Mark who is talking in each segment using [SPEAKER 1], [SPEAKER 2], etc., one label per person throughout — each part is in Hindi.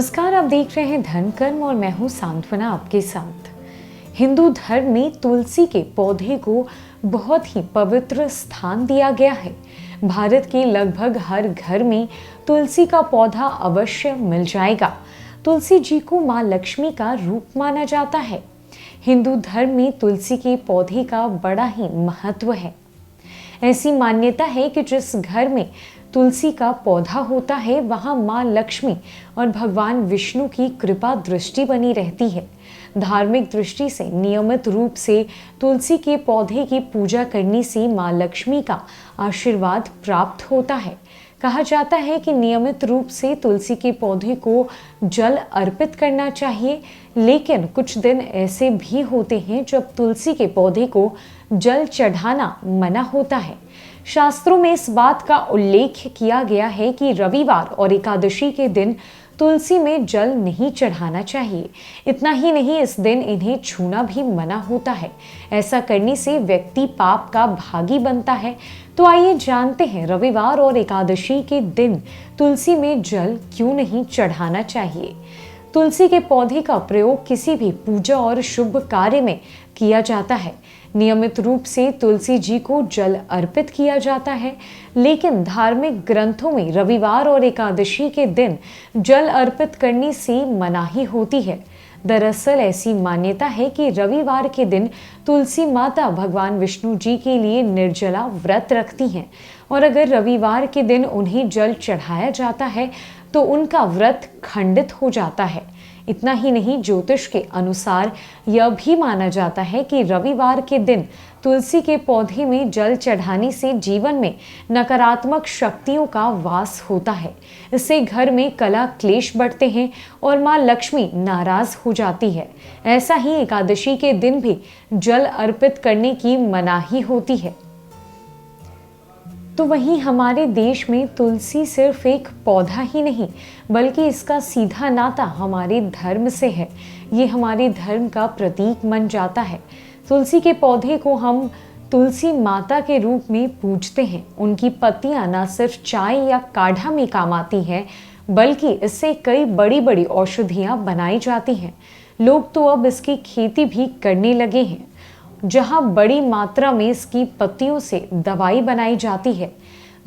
[SPEAKER 1] नमस्कार, आप देख रहे हैं धर्म कर्म और मैं हूं सांत्वना आपके साथ। हिंदू धर्म में तुलसी के पौधे को बहुत ही पवित्र स्थान दिया गया है। भारत के लगभग हर घर में तुलसी का पौधा अवश्य मिल जाएगा। तुलसी जी को माँ लक्ष्मी का रूप माना जाता है। हिंदू धर्म में तुलसी के पौधे का बड़ा ही महत्व है। ऐसी मान्यता है कि जिस घर में तुलसी का पौधा होता है वहां मां लक्ष्मी और भगवान विष्णु की कृपा दृष्टि बनी रहती है। धार्मिक दृष्टि से नियमित रूप से तुलसी के पौधे की पूजा करने से मां लक्ष्मी का आशीर्वाद प्राप्त होता है। कहा जाता है कि नियमित रूप से तुलसी के पौधे को जल अर्पित करना चाहिए, लेकिन कुछ दिन ऐसे भी होते हैं जब तुलसी के पौधे को जल चढ़ाना मना होता है। शास्त्रों में इस बात का उल्लेख किया गया है कि रविवार और एकादशी के दिन तुलसी में जल नहीं चढ़ाना चाहिए। इतना ही नहीं, इस दिन इन्हें छूना भी मना होता है। ऐसा करने से व्यक्ति पाप का भागी बनता है। तो आइए जानते हैं रविवार और एकादशी के दिन तुलसी में जल क्यों नहीं चढ़ाना चाहिए। तुलसी के पौधे का प्रयोग किसी भी पूजा और शुभ कार्य में किया जाता है। नियमित रूप से तुलसी जी को जल अर्पित किया जाता है, लेकिन धार्मिक ग्रंथों में रविवार और एकादशी के दिन जल अर्पित करने से मनाही होती है। दरअसल ऐसी मान्यता है कि रविवार के दिन तुलसी माता भगवान विष्णु जी के लिए निर्जला व्रत रखती हैं और अगर रविवार के दिन उन्हें जल चढ़ाया जाता है तो उनका व्रत खंडित हो जाता है। इतना ही नहीं, ज्योतिष के अनुसार यह भी माना जाता है कि रविवार के दिन तुलसी के पौधे में जल चढ़ाने से जीवन में नकारात्मक शक्तियों का वास होता है। इससे घर में कलह क्लेश बढ़ते हैं और माँ लक्ष्मी नाराज हो जाती है। ऐसा ही एकादशी के दिन भी जल अर्पित करने की मनाही होती है। तो वहीं हमारे देश में तुलसी सिर्फ एक पौधा ही नहीं बल्कि इसका सीधा नाता हमारे धर्म से है। ये हमारे धर्म का प्रतीक बन जाता है। तुलसी के पौधे को हम तुलसी माता के रूप में पूजते हैं। उनकी पत्तियां न सिर्फ चाय या काढ़ा में काम आती हैं बल्कि इससे कई बड़ी बड़ी औषधियां बनाई जाती हैं। लोग तो अब इसकी खेती भी करने लगे हैं, जहां बड़ी मात्रा में इसकी पत्तियों से दवाई बनाई जाती है।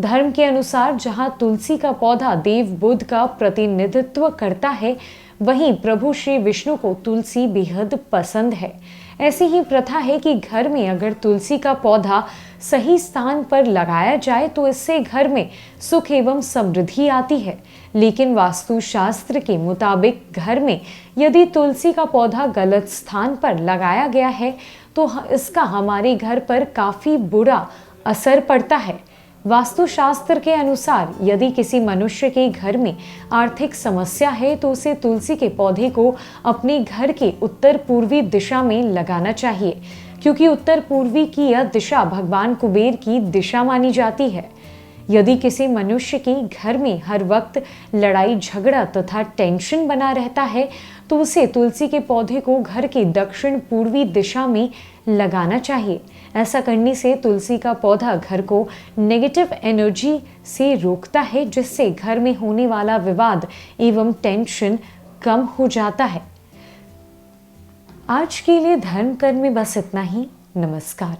[SPEAKER 1] धर्म के अनुसार जहां तुलसी का पौधा देव बुद्ध का प्रतिनिधित्व करता है, वहीं प्रभु श्री विष्णु को तुलसी बेहद पसंद है। ऐसी ही प्रथा है कि घर में अगर तुलसी का पौधा सही स्थान पर लगाया जाए तो इससे घर में सुख एवं समृद्धि आती है। लेकिन वास्तुशास्त्र के मुताबिक घर में यदि तुलसी का पौधा गलत स्थान पर लगाया गया है तो इसका हमारे घर पर काफी बुरा असर पड़ता है। वास्तुशास्त्र के अनुसार यदि किसी मनुष्य के घर में आर्थिक समस्या है तो उसे तुलसी के पौधे को अपने घर के उत्तर पूर्वी दिशा में लगाना चाहिए, क्योंकि उत्तर पूर्वी की यह दिशा भगवान कुबेर की दिशा मानी जाती है। यदि किसी मनुष्य के घर में हर वक्त लड़ाई झगड़ा तथा टेंशन बना रहता है तो उसे तुलसी के पौधे को घर के दक्षिण पूर्वी दिशा में लगाना चाहिए। ऐसा करने से तुलसी का पौधा घर को नेगेटिव एनर्जी से रोकता है, जिससे घर में होने वाला विवाद एवं टेंशन कम हो जाता है। आज के लिए धर्म कर्म में बस इतना ही। नमस्कार।